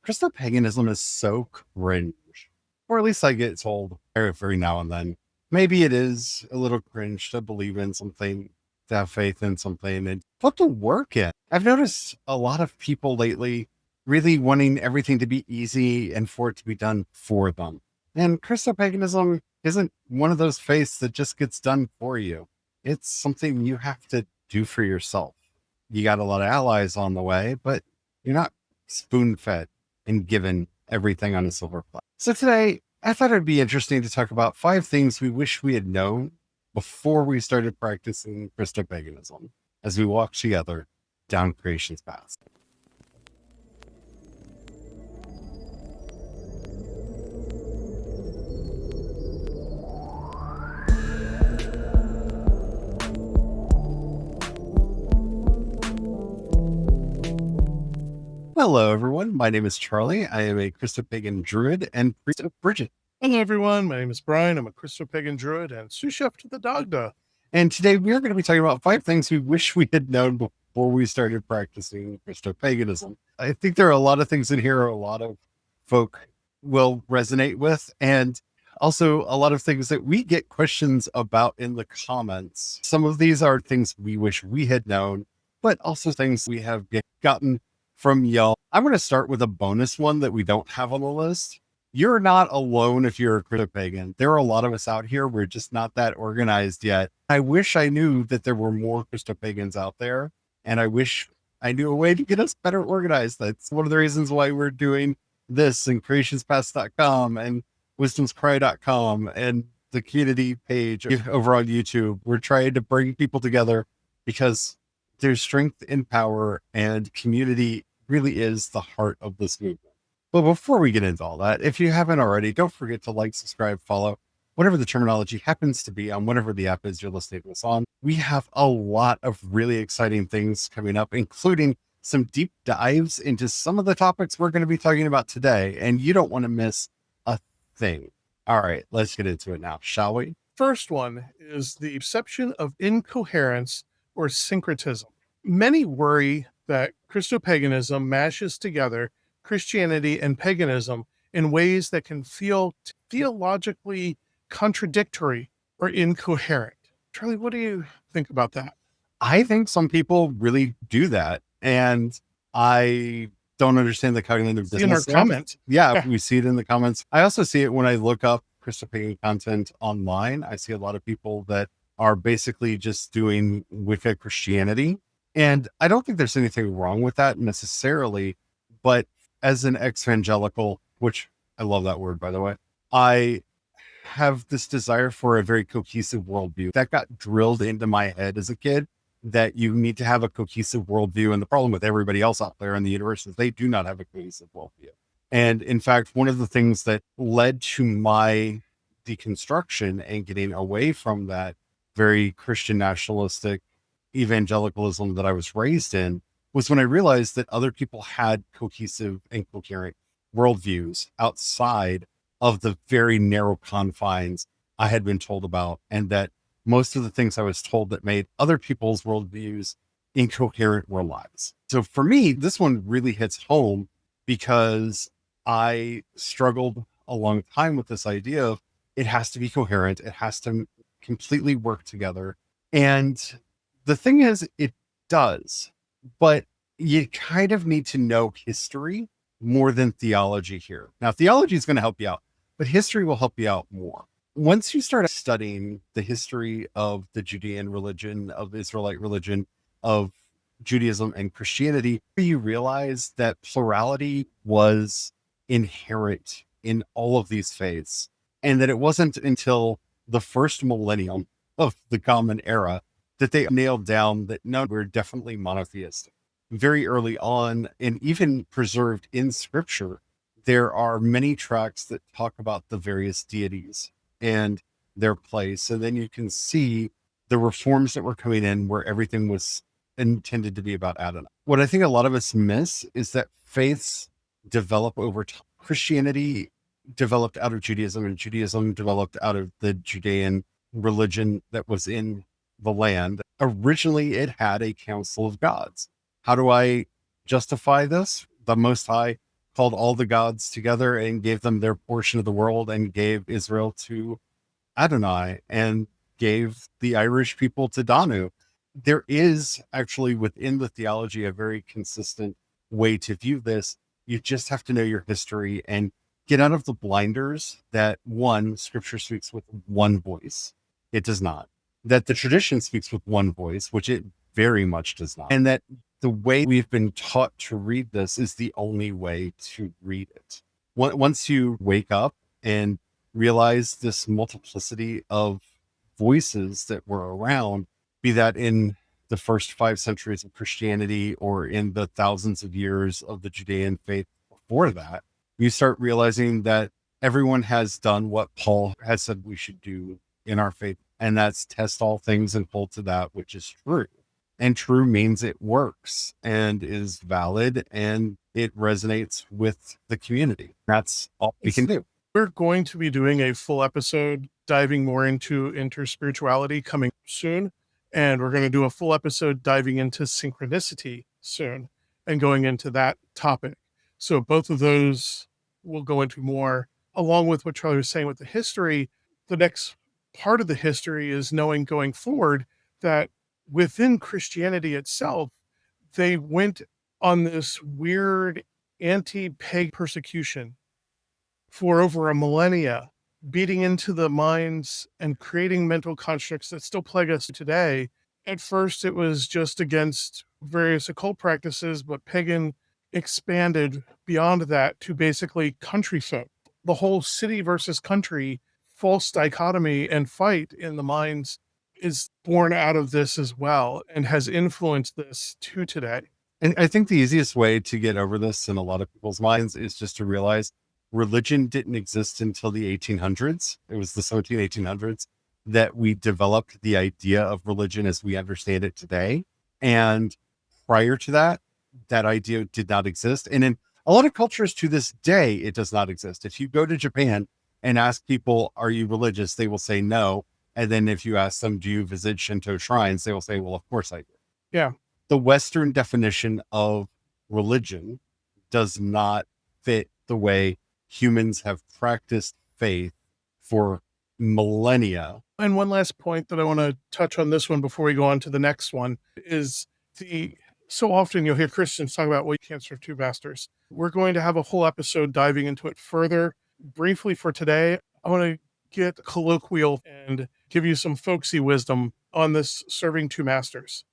Christopaganism is so cringe, or at least I get told every now and then. Maybe it is a little cringe to believe in something, to have faith in something, and put the work in. I've noticed a lot of people lately really wanting everything to be easy and for it to be done for them. And Christopaganism isn't one of those faiths that just gets done for you. It's something you have to do for yourself. You got a lot of allies on the way, but you're not spoon fed and given everything on a silver platter. So today, I thought it'd be interesting to talk about 5 things we wish we had known before we started practicing Christopaganism as we walk together down Creation's Paths. Hello, everyone. My name is Charlie. I am a Christopagan druid and priest of Bridget. Hello, everyone. My name is Brian. I'm a Christopagan druid and sous chef to the Dagda. And today we are going to be talking about 5 things we wish we had known before we started practicing Christopaganism. I think there are a lot of things in here a lot of folk will resonate with, and also a lot of things that we get questions about in the comments. Some of these are things we wish we had known, but also things we have gotten from y'all. I'm going to start with a bonus one that we don't have on the list. You're not alone if you're a Christopagan. There are a lot of us out here. We're just not that organized yet. I wish I knew that there were more Christopagans out there, and I wish I knew a way to get us better organized. That's one of the reasons why we're doing this and CreationsPaths.com and WisdomsCry.com and the community page over on YouTube. We're trying to bring people together because there's strength in power, and community really is the heart of this movement. But before we get into all that, if you haven't already, don't forget to like, subscribe, follow, whatever the terminology happens to be on whatever the app is you're listening to us on. We have a lot of really exciting things coming up, including some deep dives into some of the topics we're going to be talking about today, and you don't want to miss a thing. All right, let's get into it now, shall we? First one is the perception of incoherence or syncretism. Many worry that Christopaganism mashes together Christianity and paganism in ways that can feel theologically contradictory or incoherent. Charlie, what do you think about that? I think some people really do that, and I don't understand the cognitive dissonance. In our comment. Yeah, we see it in the comments. I also see it when I look up Christopagan content online. I see a lot of people that are basically just doing Wicca Christianity. And I don't think there's anything wrong with that necessarily, but as an ex-evangelical, which I love that word, by the way, I have this desire for a very cohesive worldview that got drilled into my head as a kid, that you need to have a cohesive worldview. And the problem with everybody else out there in the universe is they do not have a cohesive worldview. And in fact, one of the things that led to my deconstruction and getting away from that very Christian nationalistic evangelicalism that I was raised in was when I realized that other people had cohesive and coherent worldviews outside of the very narrow confines I had been told about, and that most of the things I was told that made other people's worldviews incoherent were lies. So for me, this one really hits home because I struggled a long time with this idea of it has to be coherent. It has to completely work together. And the thing is, it does, but you kind of need to know history more than theology here. Now, theology is going to help you out, but history will help you out more. Once you start studying the history of the Judean religion, of Israelite religion, of Judaism and Christianity, you realize that plurality was inherent in all of these faiths, and that it wasn't until the first millennium of the Common Era that they nailed down that no, we're definitely monotheistic. Very early on, and even preserved in scripture, there are many tracts that talk about the various deities and their place. And then you can see the reforms that were coming in where everything was intended to be about Adonai. What I think a lot of us miss is that faiths develop over time. Christianity developed out of Judaism, and Judaism developed out of the Judean religion that was in the land. Originally, it had a council of gods. How do I justify this? The Most High called all the gods together and gave them their portion of the world, and gave Israel to Adonai, and gave the Irish people to Danu. There is actually within the theology a very consistent way to view this. You just have to know your history and get out of the blinders that one, scripture speaks with one voice. It does not. That the tradition speaks with one voice, which it very much does not. And that the way we've been taught to read this is the only way to read it. Once you wake up and realize this multiplicity of voices that were around, be that in the first 5 centuries of Christianity or in the thousands of years of the Judean faith before that, you start realizing that everyone has done what Paul has said we should do in our faith, and that's test all things and hold to that which is true. And true means it works and is valid and it resonates with the community. That's all we can do. We're going to be doing a full episode diving more into interspirituality coming soon. And we're going to do a full episode diving into synchronicity soon and going into that topic. So both of those we'll go into more, along with what Charlie was saying with the history. The next part of the history is knowing going forward that within Christianity itself, they went on this weird anti-pagan persecution for over a millennia, beating into the minds and creating mental constructs that still plague us today. At first, it was just against various occult practices, but pagan expanded beyond that to basically country folk. The whole city versus country false dichotomy and fight in the minds is born out of this as well and has influenced this to today. And I think the easiest way to get over this in a lot of people's minds is just to realize religion didn't exist until the 1800s. It was the 1800s that we developed the idea of religion as we understand it today. And prior to that, that idea did not exist. And in a lot of cultures to this day, it does not exist. If you go to Japan and ask people, are you religious? They will say no. And then if you ask them, do you visit Shinto shrines? They will say, well, of course I do. Yeah. The Western definition of religion does not fit the way humans have practiced faith for millennia. And one last point that I want to touch on this one before we go on to the next one is so often you'll hear Christians talk about, well, you can't serve two masters. We're going to have a whole episode diving into it further. Briefly for today, I want to get colloquial and give you some folksy wisdom on this serving two masters.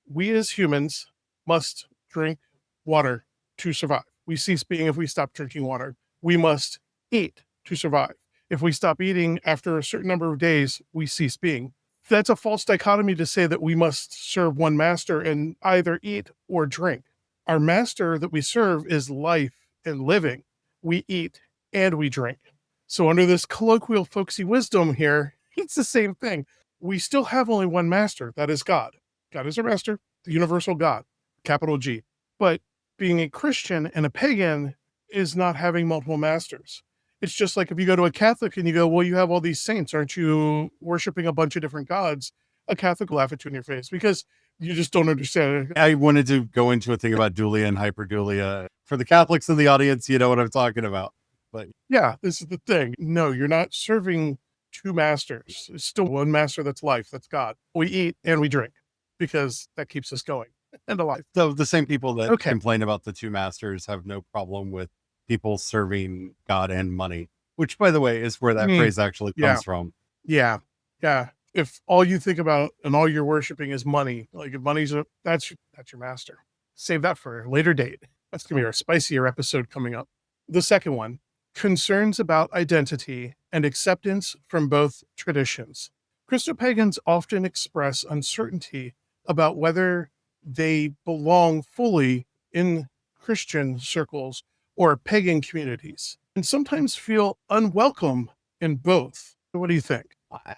We as humans must drink water to survive. We cease being if we stop drinking water. We must eat to survive. If we stop eating after a certain number of days, we cease being. That's a false dichotomy to say that we must serve one master and either eat or drink. Our master that we serve is life and living. We eat and we drink. So under this colloquial folksy wisdom here, it's the same thing. We still have only one master, that is God. God is our master, the universal God, capital G. But being a Christian and a pagan is not having multiple masters. It's just like if you go to a Catholic and you go, well, you have all these saints. Aren't you worshiping a bunch of different gods? A Catholic will laugh at you in your face because you just don't understand it. I wanted to go into a thing about dulia and hyperdulia. For the Catholics in the audience, you know what I'm talking about. But yeah, this is the thing. No, you're not serving two masters. It's still one master that's life, that's God. We eat and we drink because that keeps us going and alive. So the same people that complain about the two masters have no problem with people serving God and money, which, by the way, is where that phrase actually comes from. Yeah. Yeah. If all you think about and all you're worshiping is money, like if money's that's your master. Save that for a later date. That's going to be our spicier episode coming up. The second one, concerns about identity and acceptance from both traditions. Christopagans often express uncertainty about whether they belong fully in Christian circles or pagan communities, and sometimes feel unwelcome in both. What do you think?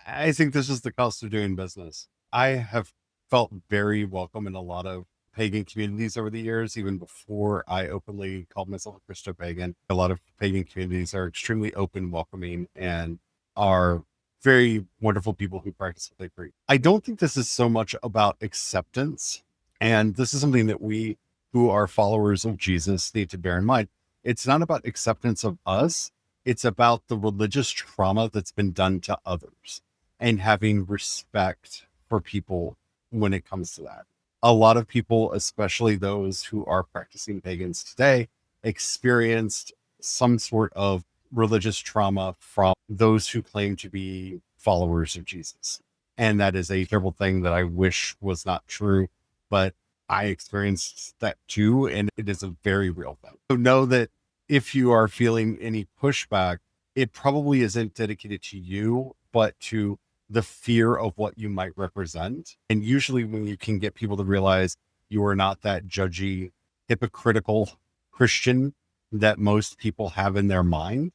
I think this is the cost of doing business. I have felt very welcome in a lot of pagan communities over the years, even before I openly called myself a Christopagan. A lot of pagan communities are extremely open, welcoming, and are very wonderful people who practice what they preach. I don't think this is so much about acceptance, and this is something that we who are followers of Jesus need to bear in mind. It's not about acceptance of us. It's about the religious trauma that's been done to others and having respect for people when it comes to that. A lot of people, especially those who are practicing pagans today, experienced some sort of religious trauma from those who claim to be followers of Jesus. And that is a terrible thing that I wish was not true, but I experienced that too. And it is a very real thing. So know that if you are feeling any pushback, it probably isn't dedicated to you, but to the fear of what you might represent. And usually when you can get people to realize you are not that judgy, hypocritical Christian that most people have in their mind,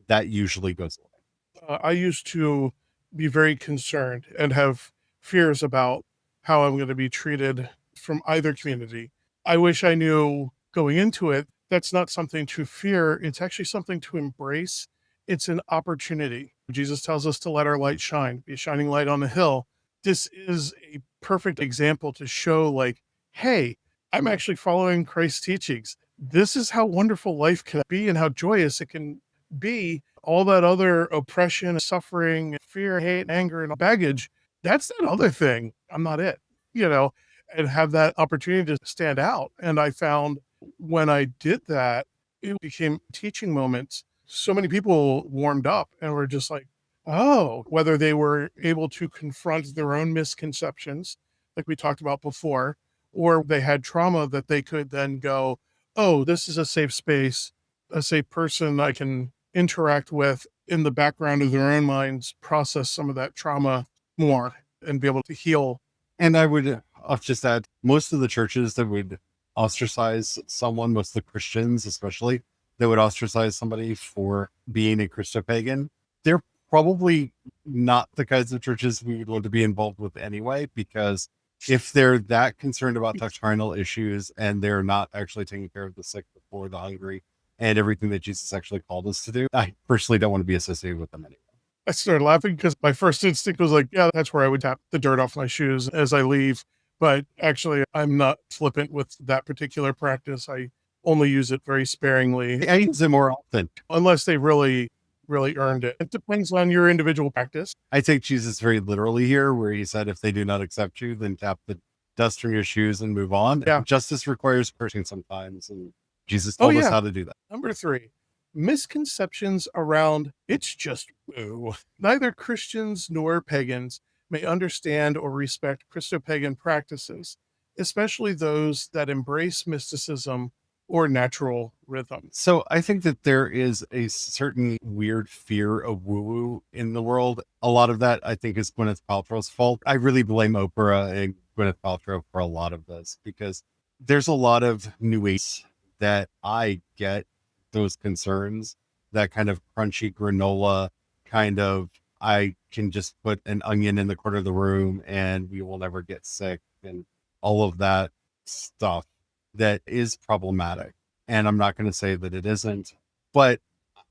that usually goes away. I used to be very concerned and have fears about how I'm going to be treated from either community. I wish I knew going into it, that's not something to fear. It's actually something to embrace. It's an opportunity. Jesus tells us to let our light shine, be a shining light on the hill. This is a perfect example to show, like, hey, I'm actually following Christ's teachings. This is how wonderful life can be and how joyous it can be. All that other oppression, suffering, fear, hate, anger, and baggage, that's that other thing. I'm not it, and have that opportunity to stand out. And I found when I did that, it became teaching moments. So many people warmed up and were just like, oh, whether they were able to confront their own misconceptions, like we talked about before, or they had trauma that they could then go, oh, this is a safe space, a safe person I can interact with in the background of their own minds, process some of that trauma more and be able to heal. And I would just add, most of the churches that would ostracize someone, most of the Christians especially, that would ostracize somebody for being a Christopagan, they're probably not the kinds of churches we would want to be involved with anyway, because if they're that concerned about doctrinal issues and they're not actually taking care of the sick, the poor, the hungry, and everything that Jesus actually called us to do, I personally don't want to be associated with them anymore. I started laughing because my first instinct was like, yeah, that's where I would tap the dirt off my shoes as I leave. But actually, I'm not flippant with that particular practice. I only use it very sparingly. I use it more often. Unless they really, really earned it. It depends on your individual practice. I take Jesus very literally here, where he said, if they do not accept you, then tap the dust from your shoes and move on. Yeah. Justice requires cursing sometimes. And Jesus told us how to do that. Number 3, misconceptions around it's just woo. Neither Christians nor pagans may understand or respect Christopagan practices, especially those that embrace mysticism or natural rhythm. So I think that there is a certain weird fear of woo-woo in the world. A lot of that, I think, is Gwyneth Paltrow's fault. I really blame Oprah and Gwyneth Paltrow for a lot of this, because there's a lot of new age that I get those concerns, that kind of crunchy granola kind of, I can just put an onion in the corner of the room and we will never get sick, and all of that stuff that is problematic. And I'm not going to say that it isn't, but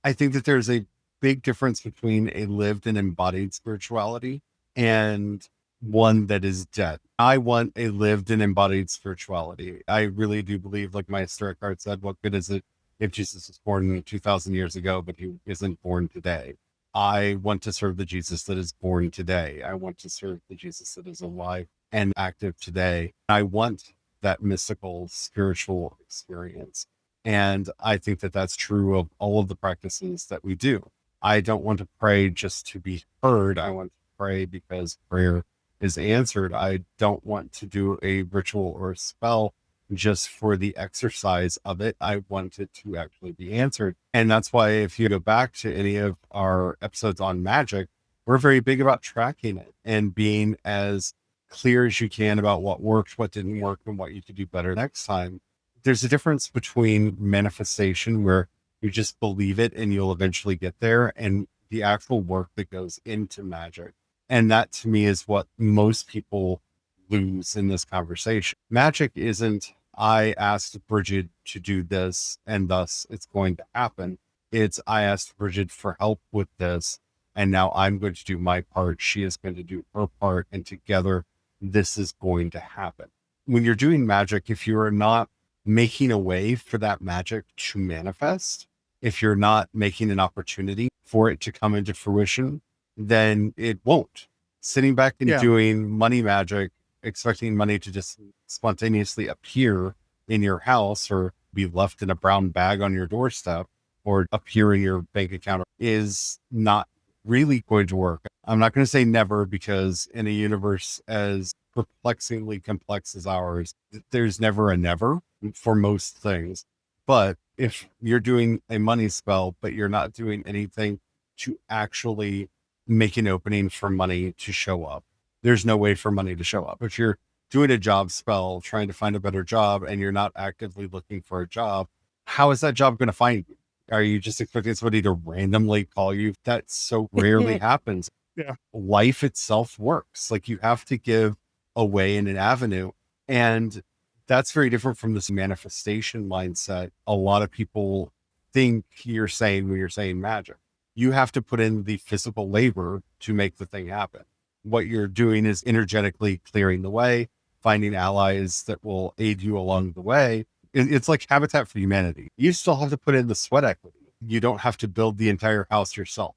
I think that there's a big difference between a lived and embodied spirituality and one that is dead. I want a lived and embodied spirituality. I really do believe, like my Meister Eckhart said, what good is it if Jesus was born 2,000 years ago, but he isn't born today? I want to serve the Jesus that is born today. I want to serve the Jesus that is alive and active today. I want that mystical spiritual experience. And I think that that's true of all of the practices that we do. I don't want to pray just to be heard. I want to pray because prayer is answered. I don't want to do a ritual or a spell just for the exercise of it. I want it to actually be answered. And that's why if you go back to any of our episodes on magic, we're very big about tracking it and being as clear as you can about what worked, what didn't work, and what you could do better next time. There's a difference between manifestation, where you just believe it and you'll eventually get there, and the actual work that goes into magic. And that to me is what most people lose in this conversation. Magic isn't, I asked Bridget to do this and thus it's going to happen. It's, I asked Bridget for help with this and now I'm going to do my part. She is going to do her part, and together this is going to happen. When you're doing magic, if you are not making a way for that magic to manifest, if you're not making an opportunity for it to come into fruition, then it won't. Sitting back and Yeah. doing money magic, expecting money to just spontaneously appear in your house or be left in a brown bag on your doorstep or appear in your bank account is not really going to work. I'm not going to say never, because in a universe as perplexingly complex as ours, there's never a never for most things. But if you're doing a money spell, but you're not doing anything to actually make an opening for money to show up, there's no way for money to show up. If you're doing a job spell, trying to find a better job, and you're not actively looking for a job, how is that job going to find you? Are you just expecting somebody to randomly call you? That so rarely happens. Yeah. Life itself works. Like, you have to give a way and an avenue. And that's very different from this manifestation mindset a lot of people think you're saying when you're saying magic. You have to put in the physical labor to make the thing happen. What you're doing is energetically clearing the way, finding allies that will aid you along the way. It's like Habitat for Humanity. You still have to put in the sweat equity. You don't have to build the entire house yourself.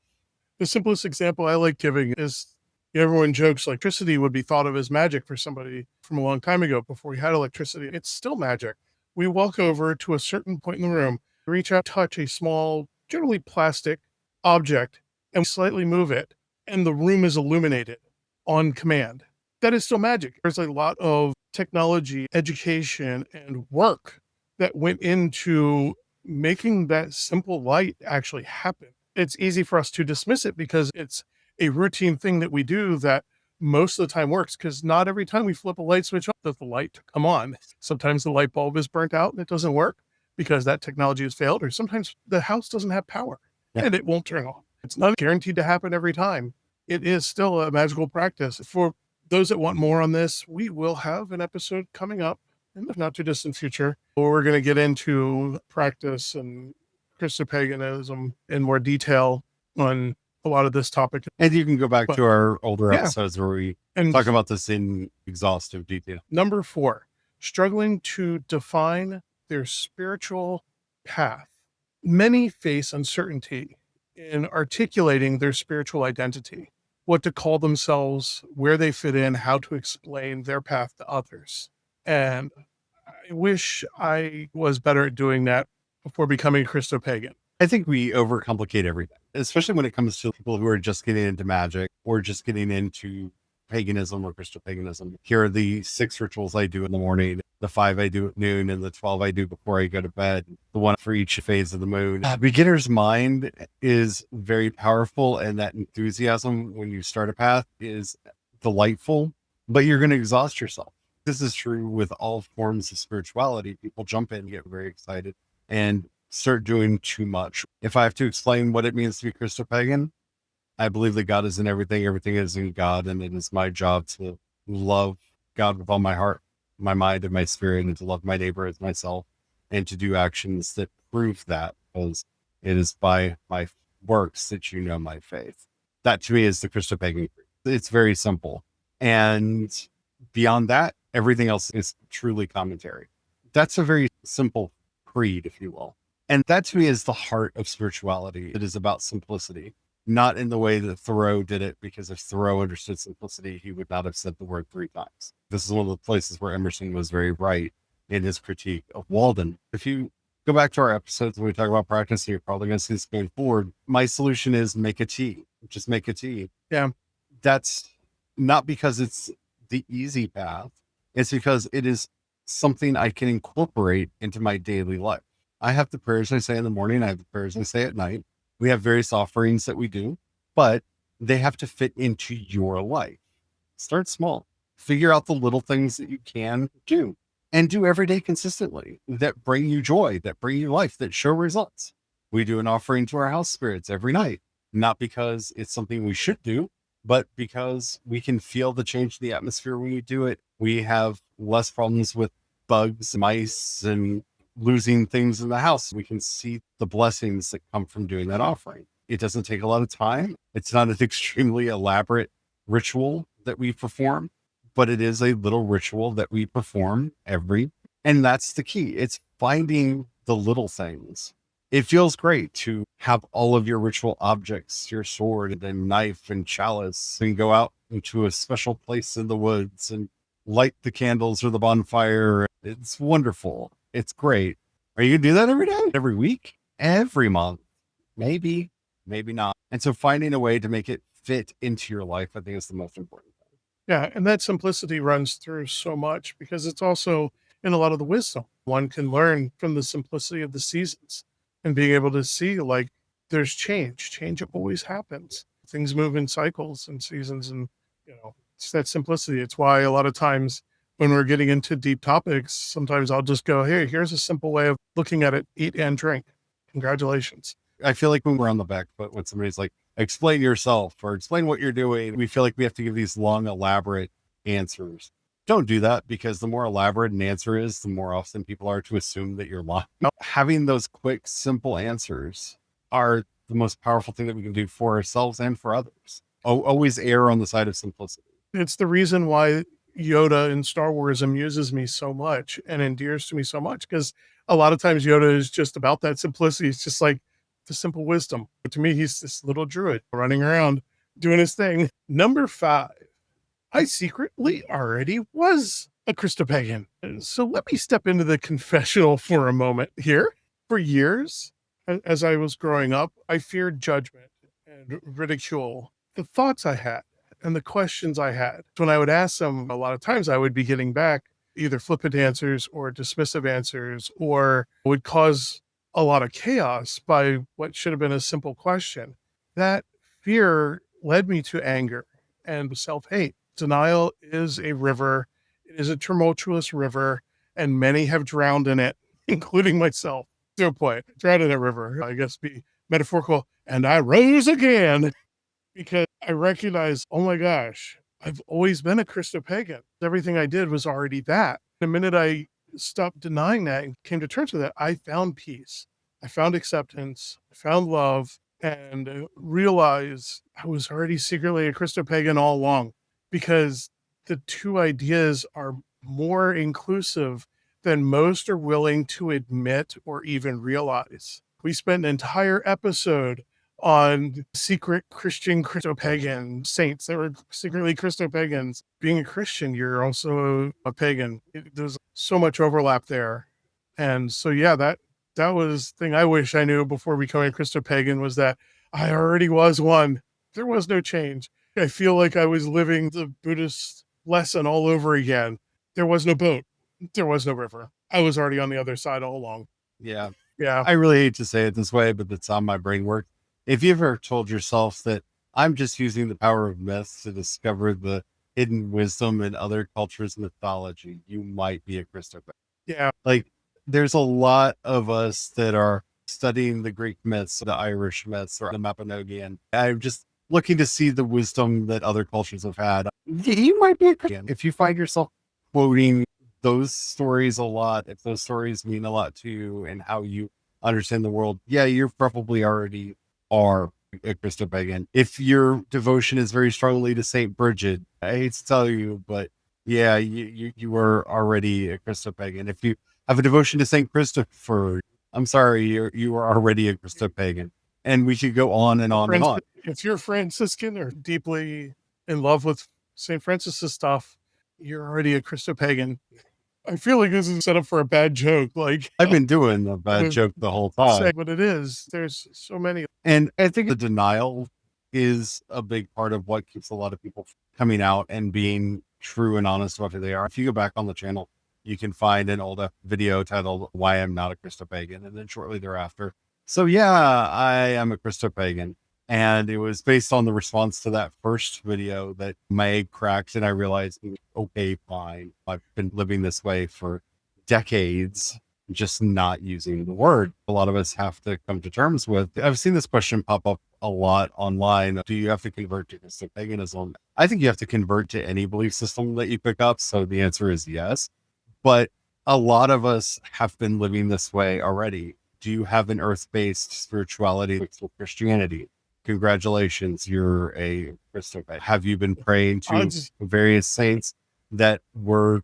The simplest example I like giving is, everyone jokes electricity would be thought of as magic for somebody from a long time ago before we had electricity. It's still magic. We walk over to a certain point in the room, reach out, touch a small, generally plastic object, and slightly move it, and the room is illuminated on command. That is still magic. There's a lot of technology, education, and work that went into making that simple light actually happen. It's easy for us to dismiss it because it's a routine thing that we do that most of the time works, because not every time we flip a light switch on does the light come on. Sometimes the light bulb is burnt out and it doesn't work because that technology has failed, or sometimes the house doesn't have power and it won't turn on. It's not guaranteed to happen every time. It is still a magical practice. For those that want more on this, we will have an episode coming up in the not too distant future where we're going to get into practice and Christopaganism in more detail on a lot of this topic. And you can go back to our older episodes where we talk about this in exhaustive detail. Number 4, struggling to define their spiritual path. Many face uncertainty in articulating their spiritual identity, what to call themselves, where they fit in, how to explain their path to others. And I wish I was better at doing that before becoming a Christopagan. I think we overcomplicate everything, especially when it comes to people who are just getting into magic or just getting into paganism or Christopaganism. Here are the 6 rituals I do in the morning, the 5 I do at noon, and the 12 I do before I go to bed, the one for each phase of the moon. Beginner's mind is very powerful, and that enthusiasm when you start a path is delightful, but you're going to exhaust yourself. This is true with all forms of spirituality. People jump in, get very excited, and start doing too much. If I have to explain what it means to be Christopagan, I believe that God is in everything. Everything is in God. And it is my job to love God with all my heart, my mind, and my spirit, and to love my neighbor as myself, and to do actions that prove that, because it is by my works that you know my faith. That to me is the Christopagan creed. It's very simple. And beyond that, everything else is truly commentary. That's a very simple creed, if you will. And that to me is the heart of spirituality. It is about simplicity, not in the way that Thoreau did it, because if Thoreau understood simplicity, he would not have said the word 3 times. This is one of the places where Emerson was very right in his critique of Walden. If you go back to our episodes when we talk about practice, you're probably going to see this going forward. My solution is make a tea. Just make a tea. Yeah. That's not because it's the easy path. It's because it is something I can incorporate into my daily life. I have the prayers I say in the morning. I have the prayers I say at night. We have various offerings that we do, but they have to fit into your life. Start small. Figure out the little things that you can do, and do every day consistently that bring you joy, that bring you life, that show results. We do an offering to our house spirits every night, not because it's something we should do, but because we can feel the change in the atmosphere when we do it. We have less problems with bugs, mice, and losing things in the house. We can see the blessings that come from doing that offering. It doesn't take a lot of time. It's not an extremely elaborate ritual that we perform, but it is a little ritual that we perform every And that's the key. It's finding the little things. It feels great to have all of your ritual objects, your sword and knife and chalice, and go out into a special place in the woods and light the candles or the bonfire. It's wonderful. It's great. Are you gonna do that every day? Every week? Every month? Maybe, maybe not. And so finding a way to make it fit into your life, I think, is the most important thing. Yeah, and that simplicity runs through so much because it's also in a lot of the wisdom. One can learn from the simplicity of the seasons and being able to see like there's change. Change always happens. Things move in cycles and seasons, and it's that simplicity. It's why a lot of times when we're getting into deep topics, sometimes I'll just go, "Hey, here's a simple way of looking at it: eat and drink. Congratulations." I feel like when we're on the back foot, when somebody's like, explain yourself or explain what you're doing, we feel like we have to give these long, elaborate answers. Don't do that, because the more elaborate an answer is, the more often people are to assume that you're lying. Having those quick, simple answers are the most powerful thing that we can do for ourselves and for others. Always err on the side of simplicity. It's the reason why Yoda in Star Wars amuses me so much and endears to me so much, because a lot of times Yoda is just about that simplicity. It's just like the simple wisdom. But to me, he's this little druid running around doing his thing. Number 5, I secretly already was a Christopagan. So let me step into the confessional for a moment here. For years, as I was growing up, I feared judgment and ridicule. The thoughts I had and the questions I had. When I would ask them, a lot of times I would be getting back either flippant answers or dismissive answers, or would cause a lot of chaos by what should have been a simple question. That fear led me to anger and self-hate. Denial is a river. It is a tumultuous river, and many have drowned in it, including myself. To a point, drowned in a river, I guess, be metaphorical. And I rose again, because I recognized, oh my gosh, I've always been a Christopagan. Everything I did was already that. The minute I stopped denying that and came to terms with it, I found peace. I found acceptance. I found love, and realized I was already secretly a Christopagan all along, because the two ideas are more inclusive than most are willing to admit or even realize. We spent an entire episode on secret Christian Christopagan saints that were secretly Christopagans. Being a Christian, you're also a pagan. There's so much overlap there. And so, yeah, that was the thing I wish I knew before becoming a Christopagan, was that I already was one. There was no change. I feel like I was living the Buddhist lesson all over again. There was no boat. There was no river. I was already on the other side all along. Yeah. Yeah. I really hate to say it this way, but that's how my brain works. If you ever told yourself that I'm just using the power of myths to discover the hidden wisdom in other cultures' mythology, you might be a Christopagan. Yeah. Like, there's a lot of us that are studying the Greek myths, the Irish myths, or the Mabinogian. I'm just looking to see the wisdom that other cultures have had. You might be a Christian. If you find yourself quoting those stories a lot, if those stories mean a lot to you and how you understand the world, yeah, you're probably already are a Christopagan. If your devotion is very strongly to Saint Bridget, I hate to tell you, but yeah, you are already a Christopagan. If you have a devotion to Saint Christopher, I'm sorry, you are already a Christopagan. And we could go on and on and on. If you're Franciscan or deeply in love with St. Francis's stuff, you're already a Christopagan. I feel like this is set up for a bad joke. Like, I've been doing a bad joke the whole time. But it is. There's so many. And I think the denial is a big part of what keeps a lot of people coming out and being true and honest about who they are. If you go back on the channel, you can find an old video titled "Why I'm Not a Christopagan," and then shortly thereafter. So yeah, I am a Christopagan. And it was based on the response to that first video that my egg cracked, and I realized, okay, fine. I've been living this way for decades, just not using the word. A lot of us have to come to terms with. I've seen this question pop up a lot online. Do you have to convert to Christopaganism? I think you have to convert to any belief system that you pick up. So the answer is yes. But a lot of us have been living this way already. Do you have an earth-based spirituality with Christianity? Congratulations, you're a Christopagan. Have you been praying to various saints that were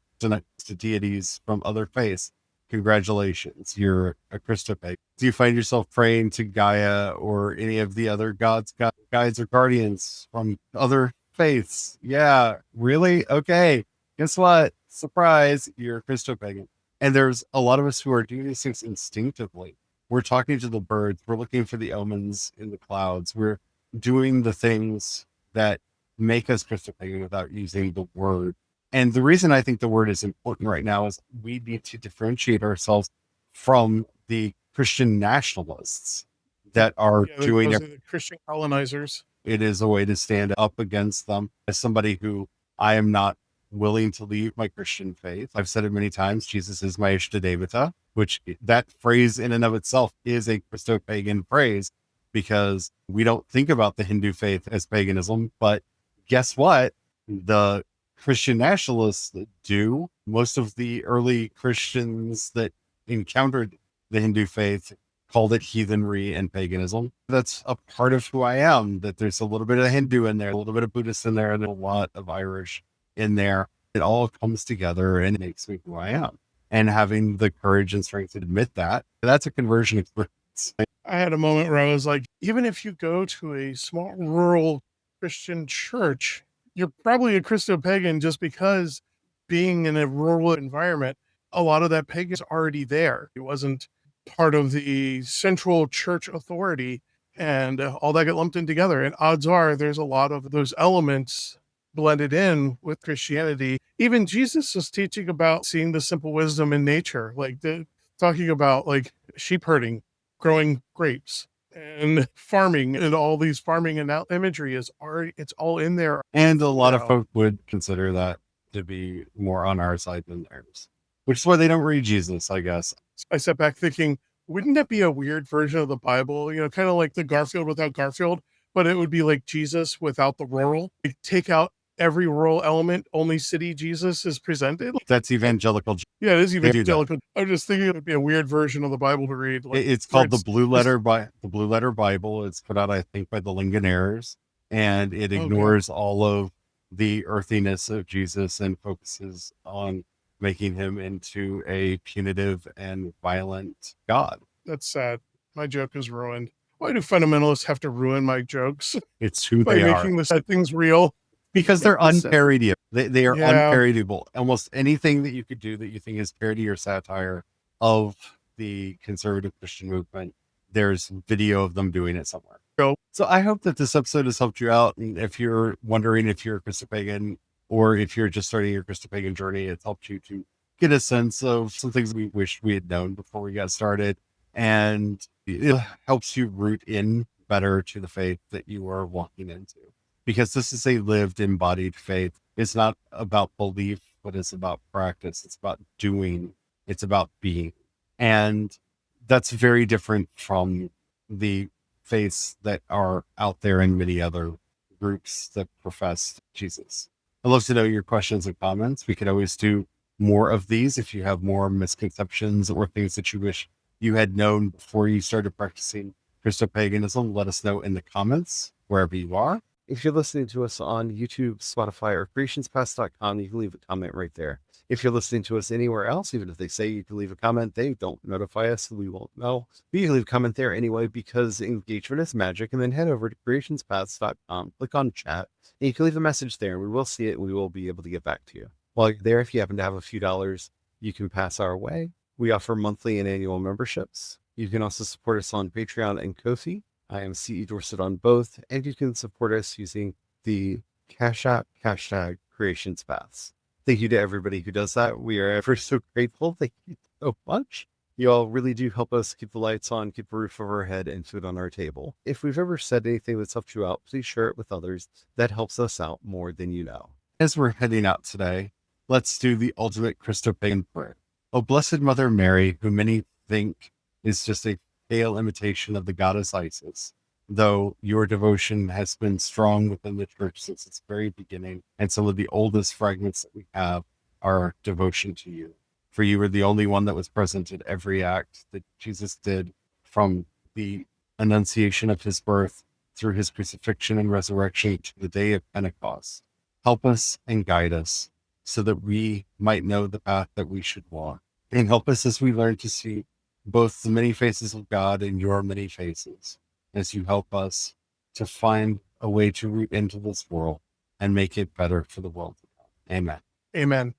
to deities from other faiths, congratulations, you're a Christopagan. Do you find yourself praying to Gaia or any of the other gods, guides, or guardians from other faiths? Yeah, really? Okay. Guess what? Surprise, you're a Christopagan. And there's a lot of us who are doing these things instinctively. We're talking to the birds. We're looking for the omens in the clouds. We're doing the things that make us Christopagan without using the word. And the reason I think the word is important right now is we need to differentiate ourselves from the Christian nationalists that are doing those are the Christian colonizers. It is a way to stand up against them. As somebody who I am not willing to leave my Christian faith, I've said it many times, Jesus is my Ishtadevata, which that phrase in and of itself is a Christopagan phrase because we don't think about the Hindu faith as paganism, but guess what? The Christian nationalists do. Most of the early Christians that encountered the Hindu faith called it heathenry and paganism. That's a part of who I am, that there's a little bit of Hindu in there, a little bit of Buddhist in there, and a lot of Irish in there. It all comes together and makes me who I am. And having the courage and strength to admit that, that's a conversion experience. I had a moment where I was like, even if you go to a small rural Christian church, you're probably a Christopagan just because being in a rural environment, a lot of that pagan is already there. It wasn't part of the central church authority, and all that got lumped in together. And odds are there's a lot of those elements blended in with Christianity. Even Jesus was teaching about seeing the simple wisdom in nature, like talking about like sheep herding, growing grapes, and farming, and all these farming and imagery is already, it's all in there. And a lot of folk would consider that to be more on our side than theirs, which is why they don't read Jesus, I guess. I sat back thinking, wouldn't that be a weird version of the Bible? You know, kind of like the Garfield without Garfield, but it would be like Jesus without the rural. Like, take out every rural element, only city Jesus is presented. That's evangelical. Yeah, it is evangelical. I'm just thinking it would be a weird version of the Bible to read. Like, it's called the Blue Letter Bible. It's put out, I think, by the Lingonaires, and it ignores all of the earthiness of Jesus and focuses on making him into a punitive and violent God. That's sad. My joke is ruined. Why do fundamentalists have to ruin my jokes? It's who by they are. By making the sad things real. Because they're unparodyable. They are unparodyable. Almost anything that you could do that you think is parody or satire of the conservative Christian movement, there's video of them doing it somewhere. So I hope that this episode has helped you out. And if you're wondering if you're a Christopagan or if you're just starting your Christopagan journey, it's helped you to get a sense of some things we wish we had known before we got started. And it helps you root in better to the faith that you are walking into. Because this is a lived, embodied faith. It's not about belief, but it's about practice. It's about doing. It's about being. And that's very different from the faiths that are out there in many other groups that profess Jesus. I'd love to know your questions and comments. We could always do more of these if you have more misconceptions or things that you wish you had known before you started practicing Christopaganism. Let us know in the comments wherever you are. If you're listening to us on YouTube, Spotify, or CreationsPaths.com, you can leave a comment right there. If you're listening to us anywhere else, even if they say you can leave a comment, they don't notify us, so we won't know. But you can leave a comment there anyway, because engagement is magic. And then head over to CreationsPaths.com, click on chat, and you can leave a message there, and we will see it, and we will be able to get back to you. While you're there, if you happen to have a few dollars, you can pass our way. We offer monthly and annual memberships. You can also support us on Patreon and Ko-fi. I am CE Dorset on both, and you can support us using the Cash App hashtag CreationsPaths. Thank you to everybody who does that. We are ever so grateful. Thank you so much. You all really do help us keep the lights on, keep a roof over our head, and food on our table. If we've ever said anything that's helped you out, please share it with others. That helps us out more than you know. As we're heading out today, let's do the ultimate Christopagan prayer. O Blessed Mother Mary, who many think is just a pale imitation of the goddess Isis, though your devotion has been strong within the church since its very beginning, and some of the oldest fragments that we have are devotion to you. For you were the only one that was present at every act that Jesus did, from the annunciation of his birth through his crucifixion and resurrection to the day of Pentecost. Help us and guide us so that we might know the path that we should walk. And help us as we learn to see both the many faces of God and your many faces, as you help us to find a way to root into this world and make it better for the world to come. Amen. Amen.